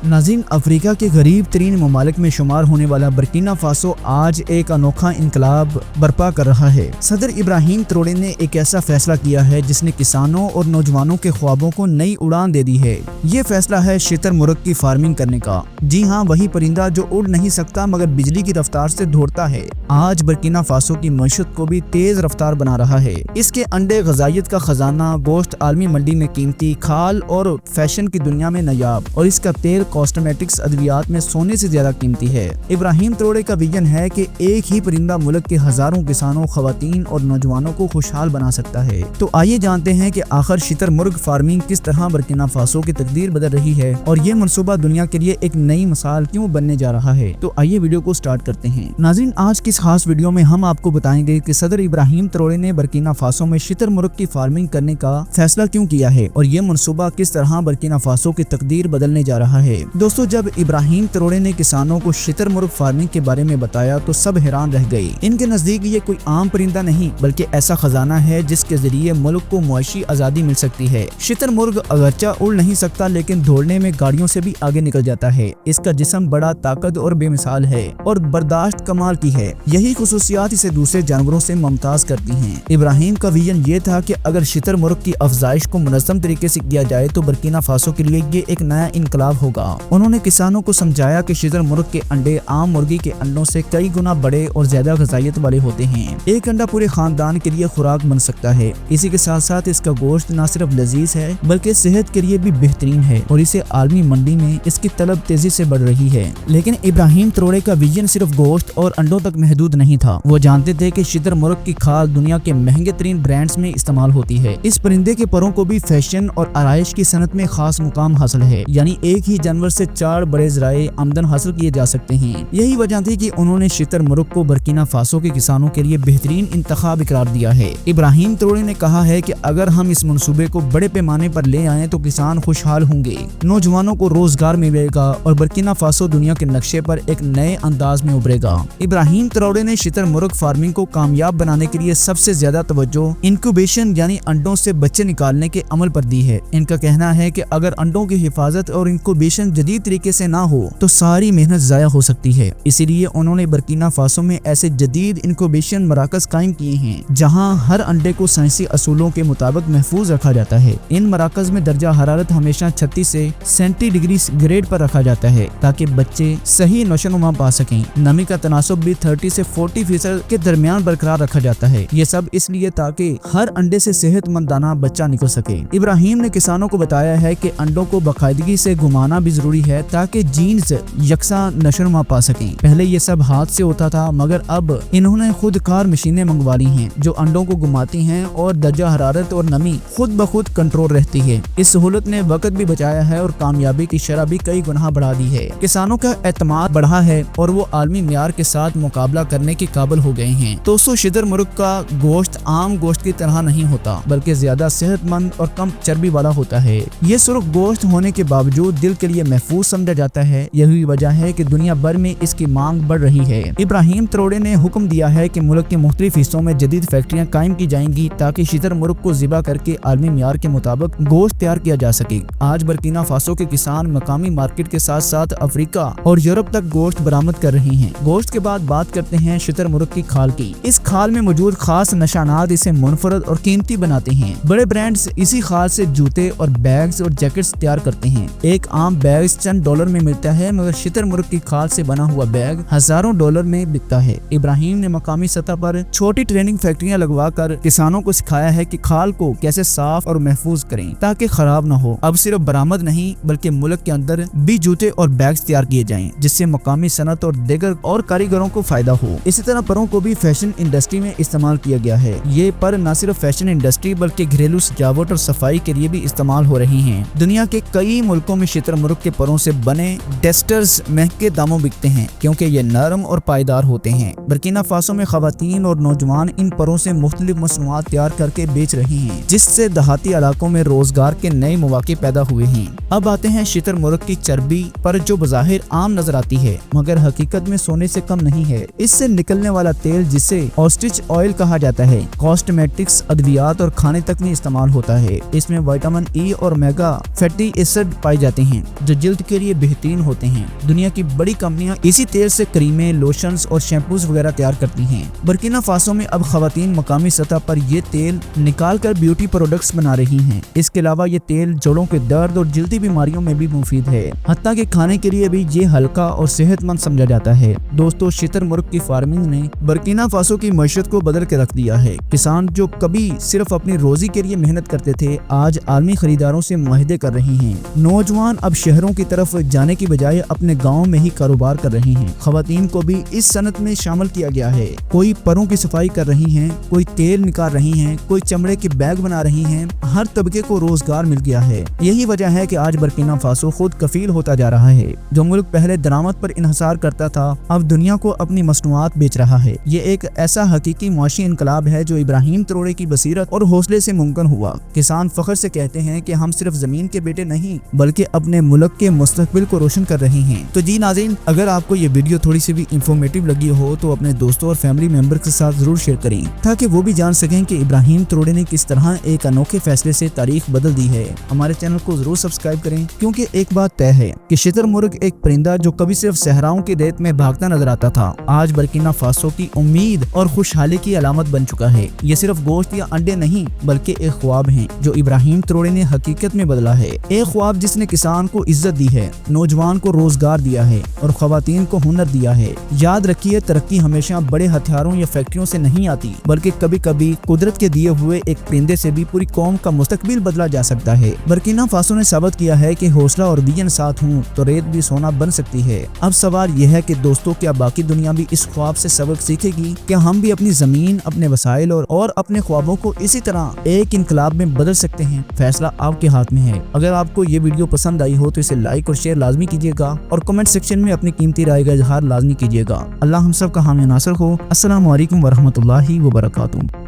नाज़रीन, अफ्रीका के गरीब तरीन ममालिक में शुमार होने वाला बर्किना फासो आज एक अनोखा इनकलाब बर्पा कर रहा है। सदर इब्राहिम ट्रोरे ने एक ऐसा फैसला किया है जिसने किसानों और नौजवानों के ख्वाबों को नई उड़ान दे दी है। ये फैसला है शुतुरमुर्ग की फार्मिंग करने का। जी हाँ, वही परिंदा जो उड़ नहीं सकता मगर बिजली की रफ्तार से दौड़ता है, आज बर्किना फासो की मईशत को भी तेज रफ्तार बना रहा है। इसके अंडे ग़िज़ाइयत का खजाना, गोश्त आलमी मंडी में कीमती, खाल और फैशन की दुनिया में नायाब, और इसका तेल कॉस्मेटिक्स अद्वियात में सोने से ज्यादा कीमती है। इब्राहिम ट्रोरे का विजन है कि एक ही परिंदा मुल्क के हजारों किसानों, खवातीन और नौजवानों को खुशहाल बना सकता है। तो आइए जानते हैं कि आखिर शुतुरमुर्ग फार्मिंग किस तरह बर्किना फासो की तकदीर बदल रही है और ये मनसूबा दुनिया के लिए एक नई मिसाल क्यों बनने जा रहा है। तो आइए वीडियो को स्टार्ट करते हैं। नाज़रीन, आज की इस खास वीडियो में हम आपको बताएंगे कि सदर इब्राहिम ट्रोरे ने बर्किना फासो में शुतुरमुर्ग की फार्मिंग करने का फैसला क्यों किया है और ये मनसूबा किस तरह बर्किना फासो की तकदीर बदलने जा रहा है। दोस्तों, जब इब्राहिम ट्रोरे ने किसानों को शुतुरमुर्ग फार्मिंग के बारे में बताया तो सब हैरान रह गए। इनके नजदीक ये कोई आम परिंदा नहीं बल्कि ऐसा खजाना है जिसके जरिए मुल्क को मुआशी आजादी मिल सकती है। शुतुरमुर्ग अगरचा उड़ नहीं सकता लेकिन दौड़ने में गाड़ियों से भी आगे निकल जाता है। इसका जिस्म बड़ा ताकत और बेमिसाल है और बर्दाश्त कमाल की है। यही खुसूसियात इसे दूसरे जानवरों से मुमताज करती हैं। इब्राहिम का विजन ये था कि अगर शुतुरमुर्ग की अफजाइश को मुनज़्ज़म तरीके से किया जाए तो बर्किना फासो के लिए ये एक नया इनकलाब होगा। उन्होंने किसानों को समझाया कि शुतुरमुर्ग के अंडे आम मुर्गी के अंडों से कई गुना बड़े और ज्यादा ग़िज़ाइयत वाले होते हैं। एक अंडा पूरे खानदान के लिए खुराक बन सकता है। इसी के साथ साथ इसका गोश्त न सिर्फ लजीज है बल्कि सेहत के लिए भी बेहतरीन है और इसे आलमी मंडी में इसकी तलब तेजी से बढ़ रही है। लेकिन इब्राहिम ट्रोरे का विजन सिर्फ गोश्त और अंडों तक महदूद नहीं था। वो जानते थे कि शुतुरमुर्ग की खाल दुनिया के महंगे तरीन ब्रांड्स में इस्तेमाल होती है। इस परिंदे के परों को भी फैशन और आराइश की सनत में खास मुकाम हासिल है, यानी एक ही जानवर से 4 बड़े ज़राए आमदन हासिल किए जा सकते हैं। यही वजह थी कि उन्होंने शुतुरमुर्ग को बर्किना फासो के किसानों के लिए बेहतरीन इंतखाब करार दिया है। इब्राहिम ट्रोरे ने कहा है कि अगर हम इस मंसूबे को बड़े पैमाने पर ले आए तो किसान खुशहाल होंगे, नौजवानों को रोजगार मिलेगा और बर्किना फासो दुनिया के नक्शे पर एक नए अंदाज में उभरेगा। इब्राहिम ट्रोरे ने शुतुरमुर्ग फार्मिंग को कामयाब बनाने के लिए सबसे ज्यादा तवज्जो इंक्यूबेशन यानी अंडों से बच्चे निकालने के अमल पर दी है। इनका कहना है कि अगर अंडों की हिफाजत और इंक्यूबेशन जदीद तरीके से ना हो तो सारी मेहनत जाया हो सकती है। इसीलिए उन्होंने बर्किना फासो में ऐसे जदीद इंक्यूबेशन मराकज कायम किए हैं जहां हर अंडे को साइंसी असूलों के मुताबिक महफूज रखा जाता है। इन मराकज में दर्जा हरारत हमेशा 36 से 37 डिग्री ग्रेड पर रखा जाता है ताकि बच्चे सही नशोनुमा पा सकें। नमी का तनासब भी 30 से 40% के दरमियान बरकरार रखा जाता है। ये सब इसलिए ताकि हर अंडे से सेहतमंदाना बच्चा निकल सके। इब्राहिम ने किसानों को बताया है कि अंडों को बाकायदगी से घुमाना भी जरूरी है ताकि जीन्स यकसा नशोनुमा पा सकें। पहले ये सब हाथ से होता था मगर अब इन्होंने खुद कार मशीनें मंगवा ली हैं जो अंडों को घुमाती हैं और दर्जा हरारत और नमी खुद ब खुद कंट्रोल रहती है। इस सहूलत ने वक्त भी बचाया है और कामयाबी की शरह भी कई गुना बढ़ा दी है। किसानों का एतमाद बढ़ा है और वो आलमी मियार के साथ मुकाबला करने के काबिल हो गए हैं। दोस्तों, शुतुरमुर्ग का गोश्त आम गोश्त की तरह नहीं होता बल्कि ज्यादा सेहतमंद और कम चर्बी वाला होता है। ये सुर्ख गोश्त होने के बावजूद दिल के लिए महफूज समझा जाता है। यही वजह है कि दुनिया भर में इसकी मांग बढ़ रही है। इब्राहिम ट्रोरे ने हुक्म दिया है कि मुल्क के मुख्तलिफ हिस्सों में जदीद फैक्ट्रियां कायम की जाएंगी ताकि शुतुरमुर्ग को ज़िबा करके आलमी मियार के मुताबिक गोश्त तैयार किया जा सके। आज बर्किना फासो के किसान मकामी मार्केट के साथ साथ अफ्रीका और यूरोप तक गोश्त बरामद कर रहे हैं। गोश्त के बाद बात करते हैं शुतुरमुर्ग की खाल की। इस खाल में मौजूद खास निशानात इसे मुनफरद और कीमती बनाते हैं। बड़े ब्रांड्स इसी खाल से जूते और बैग्स और जैकेट्स तैयार करते हैं। एक आम बैग चंद डॉलर में मिलता है मगर शुतुरमुर्ग की खाल से बना हुआ बैग हजारों डॉलर में बिकता है। इब्राहिम ने मकामी सतह पर छोटी ट्रेनिंग फैक्ट्रियां लगवा कर किसानों को सिखाया है कि खाल को कैसे साफ और महफूज करें ताकि खराब न हो। अब सिर्फ बरामद नहीं बल्कि मुल्क के अंदर भी जूते और बैग्स तैयार किए जाएं जिससे मकामी सनत और दीगर और कारीगरों को फायदा हो। इसी तरह परों को भी फैशन इंडस्ट्री में इस्तेमाल किया गया है। ये पर न सिर्फ फैशन इंडस्ट्री बल्कि घरेलू सजावट और सफाई के लिए भी इस्तेमाल हो रही हैं। दुनिया के कई मुल्कों में शुतुरमुर्ग के परों से बने टेस्टर्स महंगे दामों बिकते हैं क्योंकि ये नरम और पायदार होते हैं। बर्किना फासो में खवातीन और नौजवान इन परों से मुख्तलिफ मसनूआत तैयार करके बेच रही हैं जिससे देहाती इलाकों में रोजगार के नए मौके पैदा हुए हैं। अब आते हैं शुतुरमुर्ग की चर्बी पर जो बज़ाहिर आम नजर आती है मगर हकीकत में सोने से कम नहीं है। इससे निकलने वाला तेल जिसे और पोस्टिच ऑयल कहा जाता है। कॉस्मेटिक्स, अद्वियात और खाने तक में इस्तेमाल होता है। इसमें विटामिन ई और मेगा फैटी एसिड पाए जाते हैं जो जल्द के लिए बेहतरीन होते हैं। दुनिया की बड़ी कंपनियां इसी तेल से क्रीमें, लोशंस और शैम्पूज वगैरह तैयार करती हैं। बर्किना फासो में अब खवातीन मकामी सतह पर ये तेल निकाल कर ब्यूटी प्रोडक्ट्स बना रही हैं। इसके अलावा ये तेल जोड़ों के दर्द और जल्दी बीमारियों में भी मुफीद है। हत्ता कि खाने के लिए भी ये हल्का और सेहतमंद समझा जाता है। दोस्तों, शुतुरमुर्ग की फार्मिंग ने बर्किना फासो की मईशत को बदल के रख दिया है। किसान जो कभी सिर्फ अपनी रोजी के लिए मेहनत करते थे, आज आलमी खरीदारों से मुआहदे कर रहे हैं। नौजवान अब शहरों की तरफ जाने की बजाय अपने गाँव में ही कारोबार कर रहे हैं। खवातीन को भी इस सनत में शामिल किया गया है। कोई परों की सफाई कर रही हैं, कोई तेल निकाल रही हैं, कोई चमड़े के बैग बना रही हैं। हर तबके को रोजगार मिल गया है। यही वजह है कि आज बर्किना फासो खुद कफील होता जा रहा है। जो मुल्क पहले दरामद पर इन्हसार करता था, अब दुनिया को अपनी मसनूआत बेच रहा है। ये एक ऐसा हकीकी मुआशी इनकलाब है जो इब्राहिम त्रोड़े की बसीरत और हौसले से मुमकिन हुआ। किसान फख्र से कहते हैं कि हम सिर्फ जमीन के बेटे नहीं बल्कि अपने मुल्क के मुस्तकबिल को रोशन कर रहे हैं। तो जी नाज़रीन, अगर आपको ये वीडियो थोड़ी सी भी इंफॉर्मेटिव लगी हो तो अपने दोस्तों और फैमिली मेंबर के साथ जरूर शेयर करें ताकि वो भी जान सकें कि इब्राहिम त्रोड़े ने किस तरह एक अनोखे फैसले से तारीख बदल दी है। हमारे चैनल को जरूर सब्सक्राइब करें क्योंकि एक बात तय है कि शुतुरमुर्ग एक परिंदा जो कभी सिर्फ सहराओं की रेत में भागता नजर आता था, आज बर्किना फासो की उम्मीद और खुशहाली की अलामत बन चुका है। ये सिर्फ गोश्त या अंडे नहीं बल्कि एक ख्वाब है जो इब्राहिम त्रोड़े ने हकीकत में बदला है। एक ख्वाब जिसने किसान को इज्जत दी है, नौजवान को रोजगार दिया है और खवातीन को हुनर दिया है। याद रखिए, तरक्की हमेशा बड़े हथियारों या फैक्ट्रियों से नहीं आती बल्कि कभी कभी कुदरत के दिए हुए एक परिंदे से भी पूरी कौम का मुस्तकबिल बदला जा सकता है। बर्किना फासो ने साबित किया है कि हौसला और विजन साथ हों तो रेत भी सोना बन सकती है। अब सवाल यह है कि दोस्तों, क्या बाकी दुनिया भी इस ख्वाब से सबक सीखेगी? क्या हम भी अपनी जमीन, अपने वसाइल और अपने ख्वाबों को इसी तरह एक इनकलाब में बदल सकते हैं? फैसला आपके हाथ में है। अगर आपको ये वीडियो पसंद आई हो तो इसे लाइक और शेयर लाजमी कीजिएगा और कमेंट सेक्शन में अपनी कीमती राय का इजहार लाजमी कीजिएगा। अल्लाह हम सब का हामी नासर हो। अस्सलामु अलैकुम वरहमतुल्लाहि वबरकातुहू।